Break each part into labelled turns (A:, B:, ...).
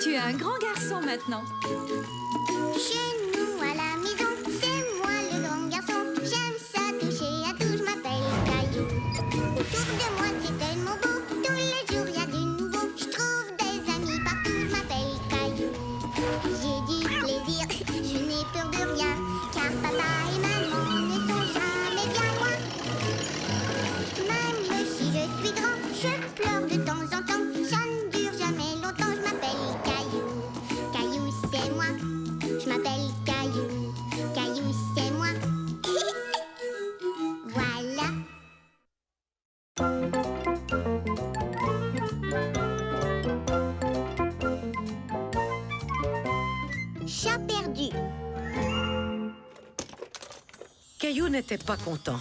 A: Tu es un grand garçon maintenant.
B: Chez nous à la maison, c'est moi le grand garçon. J'aime ça toucher à tout, je m'appelle Caillou. Autour de moi c'est tellement beau, tous les jours y a du nouveau. Je trouve des amis partout, je m'appelle Caillou. J'ai du plaisir, je n'ai peur de rien, car papa et maman ne sont jamais bien loin. Même si je suis grand, je pleure de temps en temps. Ça ne dure jamais longtemps, je m'appelle Caillou. Caillou c'est moi, je m'appelle Caillou. Caillou c'est moi. Voilà. Chat perdu.
C: Caillou n'était pas content.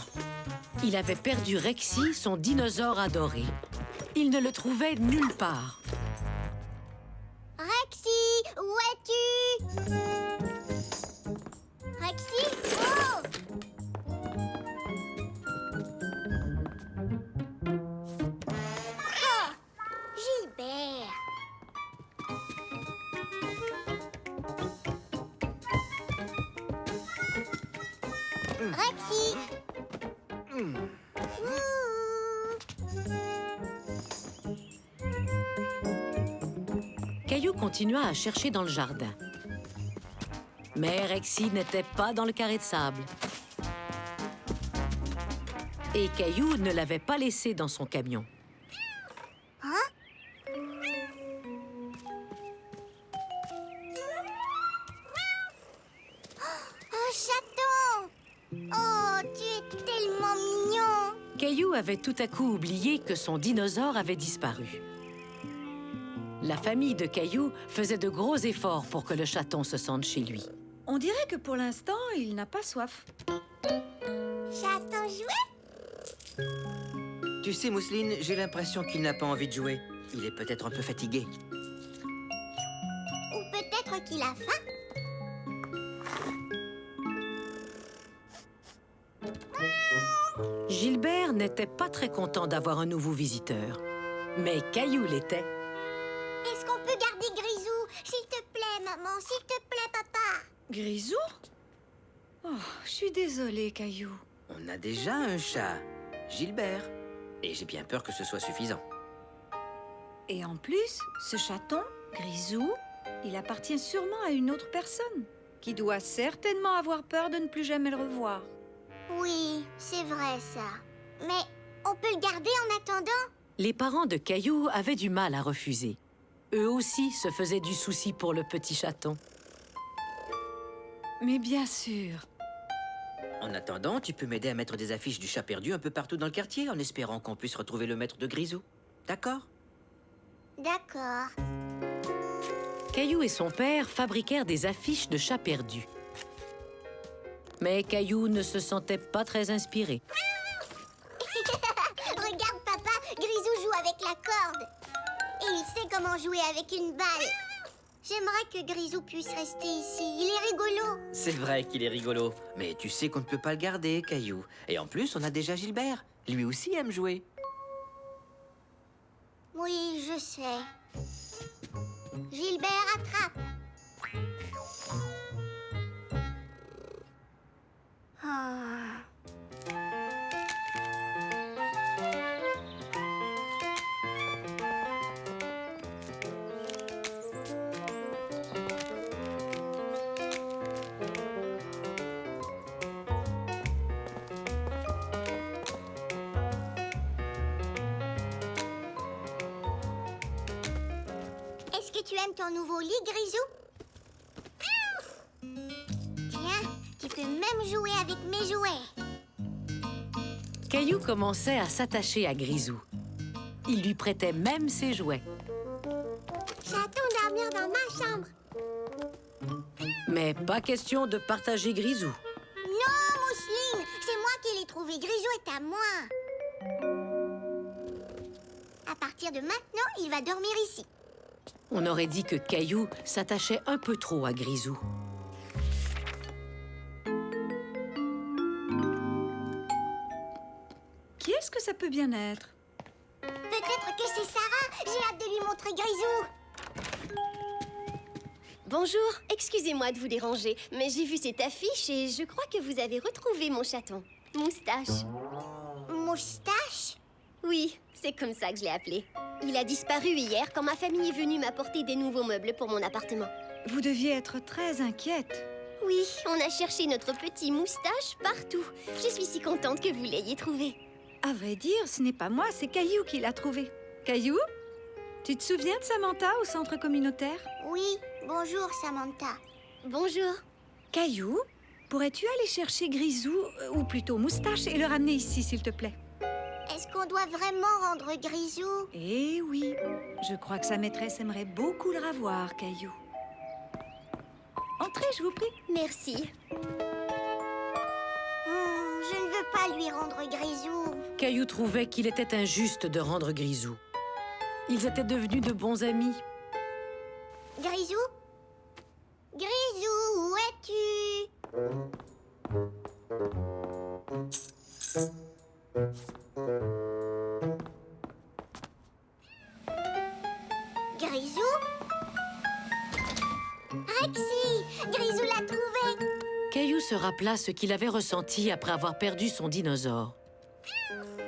C: Il avait perdu Rexy, son dinosaure adoré. Il ne le trouvait nulle part.
B: Rexy, où es-tu? Rexy? Oh! Oh! Gilbert! Rexy! Ouh!
C: Caillou continua à chercher dans le jardin. Mais Rexy n'était pas dans le carré de sable. Et Caillou ne l'avait pas laissé dans son camion.
B: Un chaton! Oh, tu es tellement mignon!
C: Caillou avait tout à coup oublié que son dinosaure avait disparu. La famille de Caillou faisait de gros efforts pour que le chaton se sente chez lui.
A: On dirait que pour l'instant, il n'a pas soif.
B: Chaton jouet?
D: Tu sais, Mousseline, j'ai l'impression qu'il n'a pas envie de jouer. Il est peut-être un peu fatigué.
B: Ou peut-être qu'il a faim?
C: Gilbert n'était pas très content d'avoir un nouveau visiteur. Mais Caillou l'était.
B: Est-ce qu'on peut garder Grisou? S'il te plaît, maman, s'il te plaît, papa.
A: Grisou? Oh, je suis désolée, Caillou.
D: On a déjà un chat, Gilbert. Et j'ai bien peur que ce soit suffisant.
A: Et en plus, ce chaton, Grisou, il appartient sûrement à une autre personne, qui doit certainement avoir peur de ne plus jamais le revoir.
B: Oui, c'est vrai ça. Mais on peut le garder en attendant?
C: Les parents de Caillou avaient du mal à refuser. Eux aussi se faisaient du souci pour le petit chaton.
A: Mais bien sûr.
D: En attendant, tu peux m'aider à mettre des affiches du chat perdu un peu partout dans le quartier, en espérant qu'on puisse retrouver le maître de Grisou. D'accord?
B: D'accord.
C: Caillou et son père fabriquèrent des affiches de chats perdus. Mais Caillou ne se sentait pas très inspiré.
B: Regarde, papa, Grisou joue avec la corde. Et il sait comment jouer avec une balle. J'aimerais que Grisou puisse rester ici. Il est rigolo.
D: C'est vrai qu'il est rigolo. Mais tu sais qu'on ne peut pas le garder, Caillou. Et en plus, on a déjà Gilbert. Lui aussi aime jouer.
B: Oui, je sais. Gilbert, attrape. Ah. Est-ce que tu aimes ton nouveau lit, Grisou? Tiens, tu peux même jouer avec mes jouets.
C: Caillou commençait à s'attacher à Grisou. Il lui prêtait même ses jouets.
B: J'attends dormir dans ma chambre.
C: Mais pas question de partager Grisou.
B: Non, Mousseline, c'est moi qui l'ai trouvé. Grisou est à moi. À partir de maintenant, il va dormir ici.
C: On aurait dit que Caillou s'attachait un peu trop à Grisou.
A: Qui est-ce que ça peut bien être?
B: Peut-être que c'est Sarah. J'ai hâte de lui montrer Grisou.
E: Bonjour, excusez-moi de vous déranger, mais j'ai vu cette affiche et je crois que vous avez retrouvé mon chaton. Moustache.
B: Moustache?
E: Oui, c'est comme ça que je l'ai appelé. Il a disparu hier quand ma famille est venue m'apporter des nouveaux meubles pour mon appartement.
A: Vous deviez être très inquiète.
E: Oui, on a cherché notre petit Moustache partout. Je suis si contente que vous l'ayez trouvé.
A: À vrai dire, ce n'est pas moi, c'est Caillou qui l'a trouvé. Caillou, tu te souviens de Samantha au centre communautaire?
B: Oui, bonjour Samantha.
E: Bonjour.
A: Caillou, pourrais-tu aller chercher Grisou, ou plutôt Moustache, et le ramener ici, s'il te plaît?
B: Est-ce qu'on doit vraiment rendre Grisou?
A: Eh oui, je crois que sa maîtresse aimerait beaucoup le revoir, Caillou. Entrez, je vous prie.
E: Merci.
B: Je ne veux pas lui rendre Grisou.
C: Caillou trouvait qu'il était injuste de rendre Grisou. Ils étaient devenus de bons amis.
B: Grisou? Grisou, où es-tu? Grisou? Rexy! Grisou l'a trouvé!
C: Caillou se rappela ce qu'il avait ressenti après avoir perdu son dinosaure.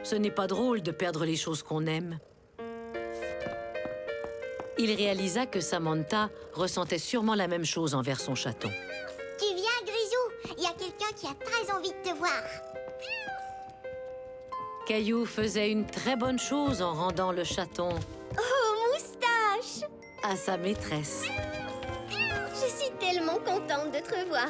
C: Ce n'est pas drôle de perdre les choses qu'on aime. Il réalisa que Samantha ressentait sûrement la même chose envers son chaton.
B: Tu viens, Grisou? Il y a quelqu'un qui a très envie de te voir.
C: Caillou faisait une très bonne chose en rendant le chaton
E: Oh, Moustache!
C: à sa maîtresse.
E: Je suis tellement contente de te revoir.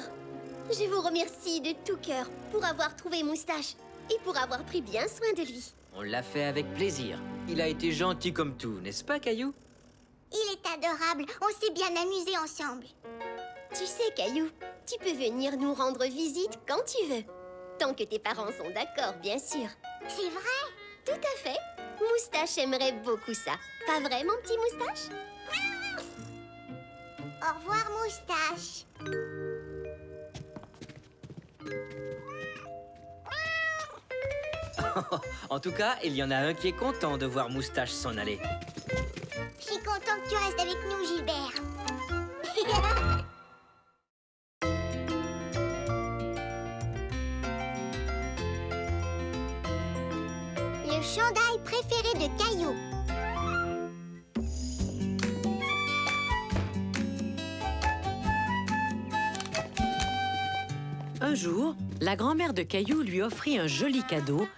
E: Je vous remercie de tout cœur pour avoir trouvé Moustache et pour avoir pris bien soin de lui.
D: On l'a fait avec plaisir. Il a été gentil comme tout, n'est-ce pas, Caillou?
B: Il est adorable. On s'est bien amusés ensemble.
E: Tu sais, Caillou, tu peux venir nous rendre visite quand tu veux. Tant que tes parents sont d'accord, bien sûr.
B: C'est vrai?
E: Tout à fait. Moustache aimerait beaucoup ça. Pas vrai, mon petit Moustache?
B: Au revoir, Moustache.
D: En tout cas, il y en a un qui est content de voir Moustache s'en aller.
B: Je suis contente que tu restes avec nous, Gilbert. Le chandail préféré de Caillou.
C: Un jour, la grand-mère de Caillou lui offrit un joli cadeau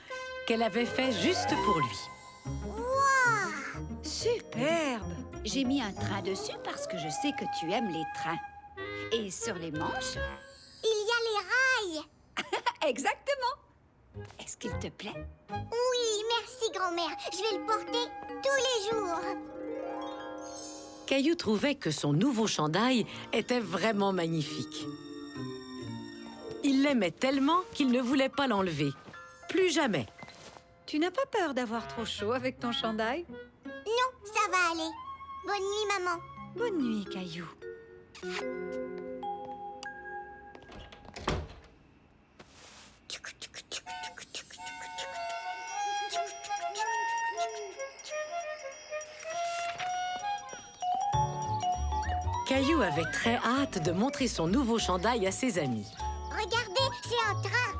C: qu'elle avait fait juste pour lui.
A: Superbe! J'ai mis un train dessus parce que je sais que tu aimes les trains. Et sur les manches?
B: Il y a les rails.
A: Exactement! Est-ce qu'il te plaît?
B: Oui, merci, grand-mère. Je vais le porter tous les jours.
C: Caillou trouvait que son nouveau chandail était vraiment magnifique. Il l'aimait tellement qu'il ne voulait pas l'enlever. Plus jamais.
A: Tu n'as pas peur d'avoir trop chaud avec ton chandail?
B: Non, ça va aller. Bonne nuit, maman.
A: Bonne nuit, Caillou.
C: Caillou avait très hâte de montrer son nouveau chandail à ses amis.
B: Regardez, c'est un train.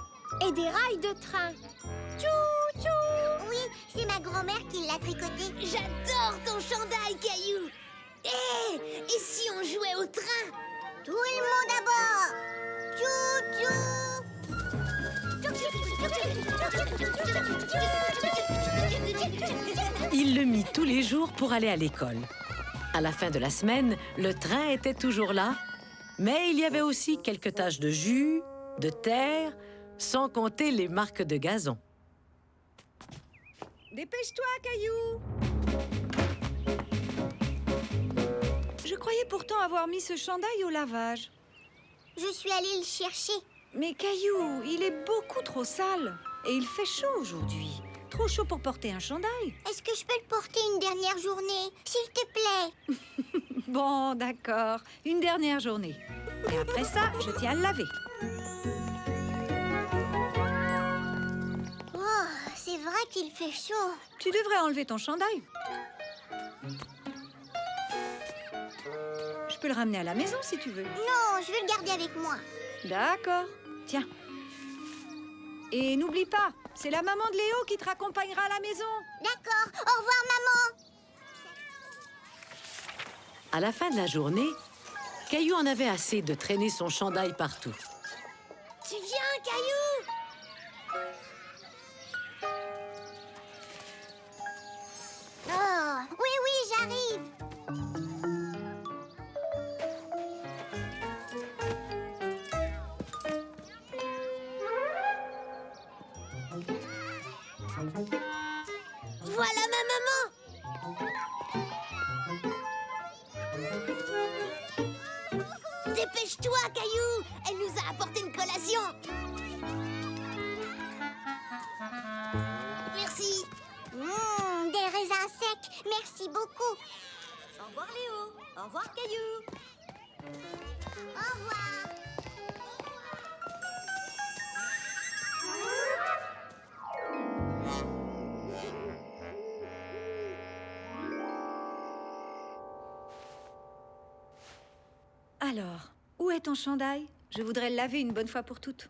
E: Et des rails de train.
B: Tchou, tchou. Oui, c'est ma grand-mère qui l'a tricoté.
E: J'adore ton chandail, Caillou. Et si on jouait au train?
B: Tout le monde à bord. Tchou, tchou.
C: Il le mit tous les jours pour aller à l'école. À la fin de la semaine, le train était toujours là, mais il y avait aussi quelques taches de jus, de terre, sans compter les marques de gazon.
A: Dépêche-toi, Caillou! Je croyais pourtant avoir mis ce chandail au lavage.
B: Je suis allée le chercher.
A: Mais Caillou, il est beaucoup trop sale. Et il fait chaud aujourd'hui. Trop chaud pour porter un chandail.
B: Est-ce que je peux le porter une dernière journée, s'il te plaît?
A: Bon, d'accord. Une dernière journée. Et après ça, je tiens à le laver.
B: Oh, c'est vrai qu'il fait chaud.
A: Tu devrais enlever ton chandail. Je peux le ramener à la maison si tu veux.
B: Non, je veux le garder avec moi.
A: D'accord. Tiens. Et n'oublie pas, c'est la maman de Léo qui te raccompagnera à la maison.
B: D'accord, au revoir maman.
C: À la fin de la journée, Caillou en avait assez de traîner son chandail partout.
B: Tu viens, Caillou? Oh, oui, oui, j'arrive. Voilà ma maman. Dépêche-toi, Caillou. Elle nous a apporté une collation. Merci. Des raisins secs. Merci beaucoup.
E: Au revoir, Léo. Au revoir, Caillou.
B: Au revoir.
A: Alors, où est ton chandail? Je voudrais le laver une bonne fois pour toutes.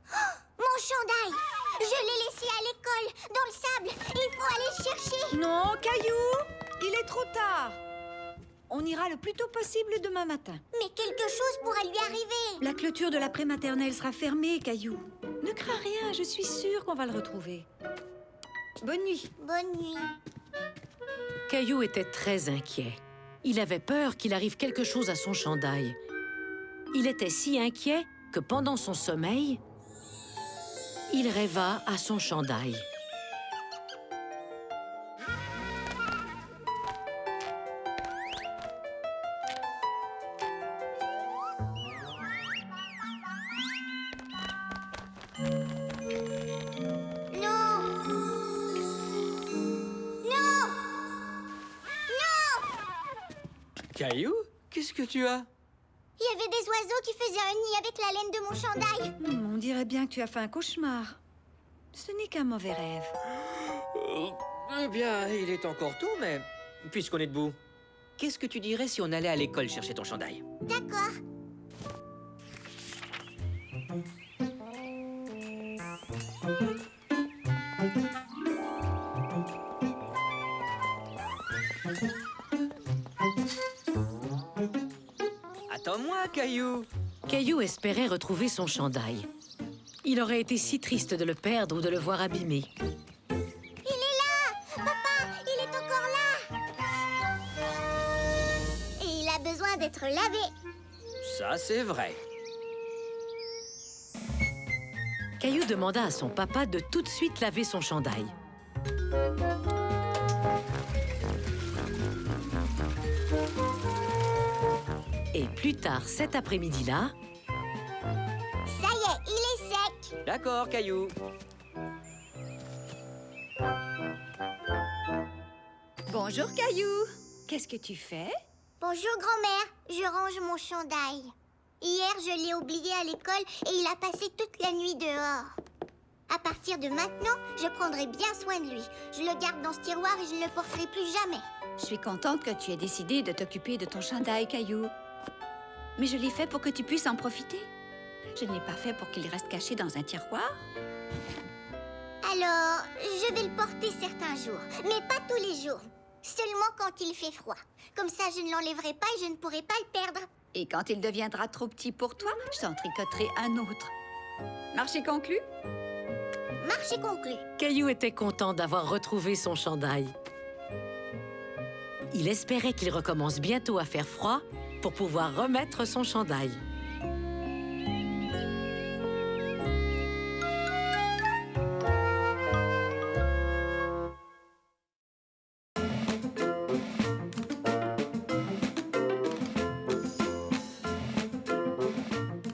B: Mon chandail. Je l'ai laissé à l'école, dans le sable. Il faut aller le chercher.
A: Non, Caillou, il est trop tard. On ira le plus tôt possible demain matin.
B: Mais quelque chose pourrait lui arriver.
A: La clôture de la prématernelle sera fermée, Caillou. Ne crains rien, je suis sûre qu'on va le retrouver. Bonne nuit.
B: Bonne nuit.
C: Caillou était très inquiet. Il avait peur qu'il arrive quelque chose à son chandail. Il était si inquiet que pendant son sommeil, il rêva à son chandail.
B: Non. Non. Non.
D: Caillou, qu'est-ce que tu as?
B: Il y avait des oiseaux qui faisaient un nid avec la laine de mon chandail.
A: On dirait bien que tu as fait un cauchemar. Ce n'est qu'un mauvais rêve.
D: Eh bien, il est encore tôt, mais puisqu'on est debout, qu'est-ce que tu dirais si on allait à l'école chercher ton chandail?
B: D'accord.
D: Attends-moi, Caillou.
C: Caillou espérait retrouver son chandail. Il aurait été si triste de le perdre ou de le voir abîmé.
B: Il est là. Papa, il est encore là. Et il a besoin d'être lavé.
D: Ça, c'est vrai.
C: Caillou demanda à son papa de tout de suite laver son chandail. Et plus tard cet après-midi-là,
B: Ça y est, il est sec.
D: D'accord, Caillou.
A: Bonjour, Caillou. Qu'est-ce que tu fais?
B: Bonjour, grand-mère. Je range mon chandail. Hier, je l'ai oublié à l'école et il a passé toute la nuit dehors. À partir de maintenant, je prendrai bien soin de lui. Je le garde dans ce tiroir et je ne le porterai plus jamais.
A: Je suis contente que tu aies décidé de t'occuper de ton chandail, Caillou. Mais je l'ai fait pour que tu puisses en profiter. Je ne l'ai pas fait pour qu'il reste caché dans un tiroir.
B: Alors, je vais le porter certains jours, mais pas tous les jours. Seulement quand il fait froid. Comme ça, je ne l'enlèverai pas et je ne pourrai pas le perdre.
A: Et quand il deviendra trop petit pour toi, je t'en tricoterai un autre. Marché conclu?
B: Marché conclu.
C: Caillou était content d'avoir retrouvé son chandail. Il espérait qu'il recommence bientôt à faire froid pour pouvoir remettre son chandail.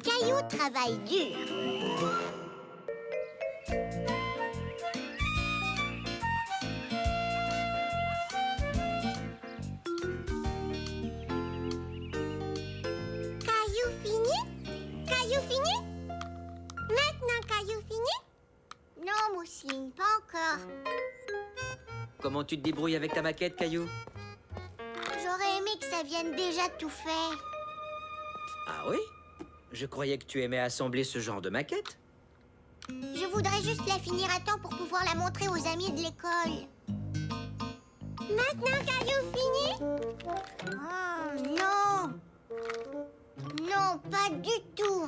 B: Caillou travaille dur. Caillou fini? Caillou fini? Maintenant, Caillou fini? Non, Mousseline, pas encore.
D: comment tu te débrouilles avec ta maquette, Caillou?
B: J'aurais aimé que ça vienne déjà tout fait.
D: Ah oui? Je croyais que tu aimais assembler ce genre de maquette.
B: Je voudrais juste la finir à temps pour pouvoir la montrer aux amis de l'école. Maintenant, Caillou fini? Oh, non. Non, pas du tout.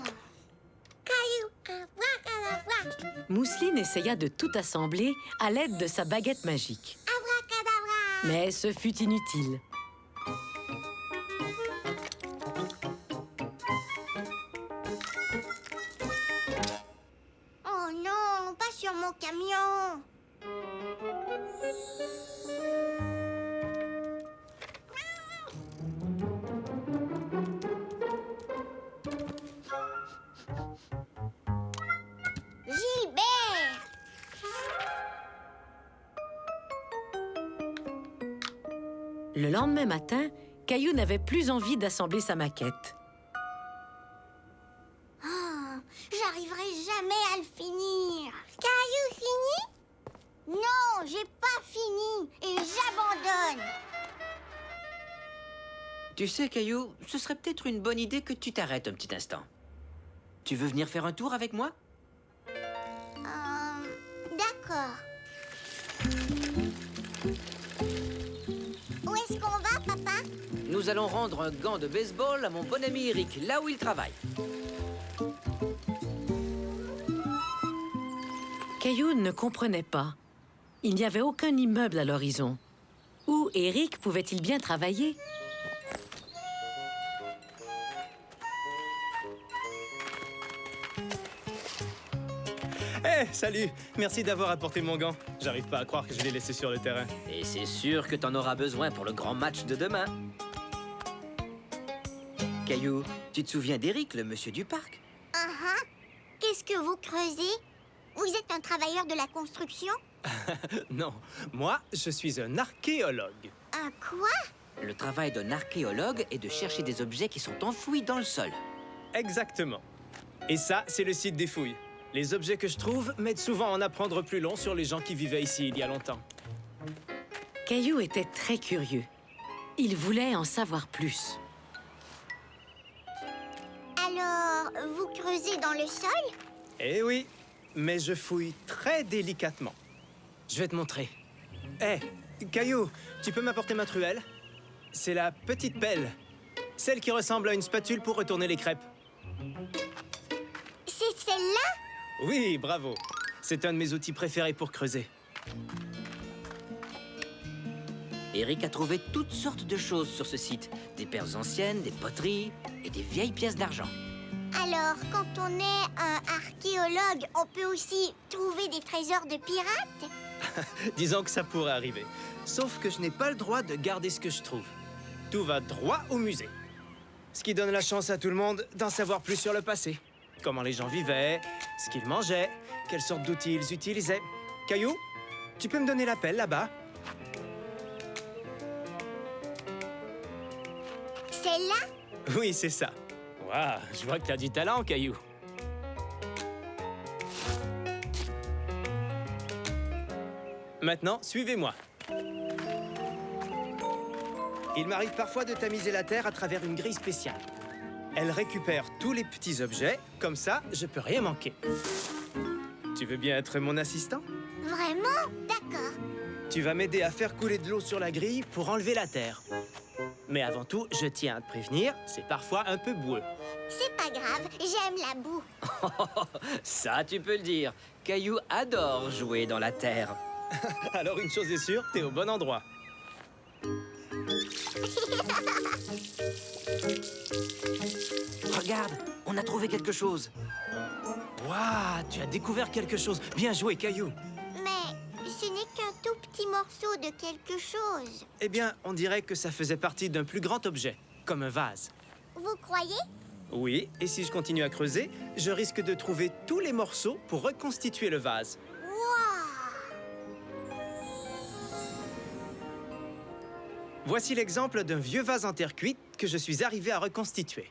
B: Caillou, abracadabra.
C: Mousseline essaya de tout assembler à l'aide de sa baguette magique.
B: Abracadabra.
C: Mais ce fut inutile.
B: Oh non, pas sur mon camion. Gilbert!
C: Le lendemain matin, Caillou n'avait plus envie d'assembler sa maquette.
B: Oh, j'arriverai jamais à le finir. Caillou fini? Non, j'ai pas fini et j'abandonne.
D: Tu sais, Caillou, ce serait peut-être une bonne idée que tu t'arrêtes un petit instant. Tu veux venir faire un tour avec moi?
B: D'accord. Où est-ce qu'on va, papa?
D: Nous allons rendre un gant de baseball à mon bon ami Eric, là où il travaille.
C: Caillou ne comprenait pas. Il n'y avait aucun immeuble à l'horizon. Où Eric pouvait-il bien travailler?
F: Hé, salut! Merci d'avoir apporté mon gant. J'arrive pas à croire que je l'ai laissé sur le terrain.
D: Et c'est sûr que t'en auras besoin pour le grand match de demain. Caillou, tu te souviens d'Eric, le monsieur du parc?
B: Qu'est-ce que vous creusez? Vous êtes un travailleur de la construction?
F: Non, moi, je suis un archéologue.
B: Un quoi?
D: Le travail d'un archéologue est de chercher des objets qui sont enfouis dans le sol.
F: Exactement. Et ça, c'est le site des fouilles. Les objets que je trouve m'aident souvent à en apprendre plus long sur les gens qui vivaient ici il y a longtemps.
C: Caillou était très curieux. Il voulait en savoir plus.
B: Alors, vous creusez dans le sol?
F: Eh oui, mais je fouille très délicatement. Je vais te montrer. Hé, Caillou, tu peux m'apporter ma truelle? C'est la petite pelle. Celle qui ressemble à une spatule pour retourner les crêpes.
B: C'est celle-là?
F: Oui, bravo. C'est un de mes outils préférés pour creuser.
D: Eric a trouvé toutes sortes de choses sur ce site. Des paires anciennes, des poteries et des vieilles pièces d'argent.
B: Alors, quand on est un archéologue, on peut aussi trouver des trésors de pirates?
F: Disons que ça pourrait arriver. Sauf que je n'ai pas le droit de garder ce que je trouve. Tout va droit au musée. Ce qui donne la chance à tout le monde d'en savoir plus sur le passé. Comment les gens vivaient, ce qu'ils mangeaient, quelles sortes d'outils ils utilisaient. Caillou, tu peux me donner la pelle là-bas?
B: Celle-là?
F: Oui, c'est ça. Waouh, je vois que tu as du talent, Caillou. Maintenant, suivez-moi. Il m'arrive parfois de tamiser la terre à travers une grille spéciale. Elle récupère tous les petits objets, comme ça, je peux rien manquer. Tu veux bien être mon assistant?
B: Vraiment? D'accord.
F: Tu vas m'aider à faire couler de l'eau sur la grille pour enlever la terre. Mais avant tout, je tiens à te prévenir, c'est parfois un peu boueux.
B: C'est pas grave, j'aime la boue.
D: Ça, tu peux le dire. Caillou adore jouer dans la terre.
F: Alors une chose est sûre, t'es au bon endroit.
D: Regarde, on a trouvé quelque chose.
F: Waouh, tu as découvert quelque chose. Bien joué, Caillou.
B: Mais ce n'est qu'un tout petit morceau de quelque chose.
F: Eh bien, on dirait que ça faisait partie d'un plus grand objet, comme un vase.
B: Vous croyez?
F: Oui, et si je continue à creuser, je risque de trouver tous les morceaux pour reconstituer le vase.
B: Waouh!
F: Voici l'exemple d'un vieux vase en terre cuite que je suis arrivé à reconstituer.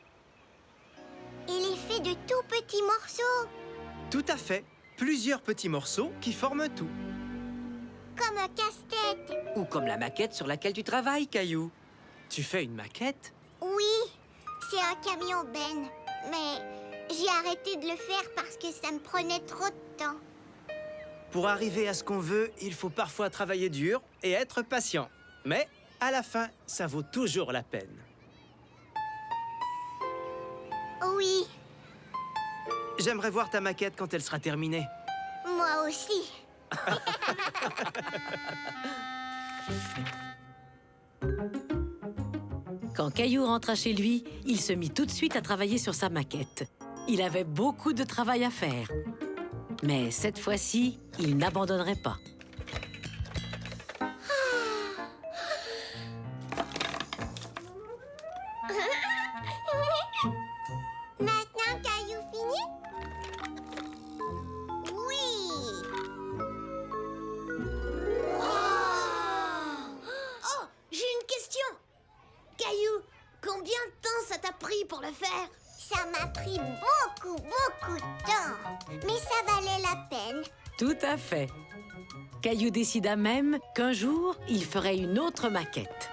B: Il est fait de tout petits morceaux.
F: Tout à fait. Plusieurs petits morceaux qui forment un tout.
B: comme un casse-tête.
D: Ou comme la maquette sur laquelle tu travailles, Caillou.
F: Tu fais une maquette?
B: Oui, c'est un camion Ben. Mais j'ai arrêté de le faire parce que ça me prenait trop de temps.
F: Pour arriver à ce qu'on veut, il faut parfois travailler dur et être patient. Mais à la fin, ça vaut toujours la peine.
B: Oui,
F: J'aimerais voir ta maquette quand elle sera terminée.
B: moi aussi.
C: Quand Caillou rentra chez lui, il se mit tout de suite à travailler sur sa maquette. Il avait beaucoup de travail à faire. Mais cette fois-ci, il n'abandonnerait pas.
B: Maintenant, Caillou fini? Oui.
E: Oh, j'ai une question. Caillou, combien de temps ça t'a pris pour le faire?
B: Ça m'a pris beaucoup de temps. Mais ça valait la peine.
C: Tout à fait. Caillou décida même qu'un jour, il ferait une autre maquette.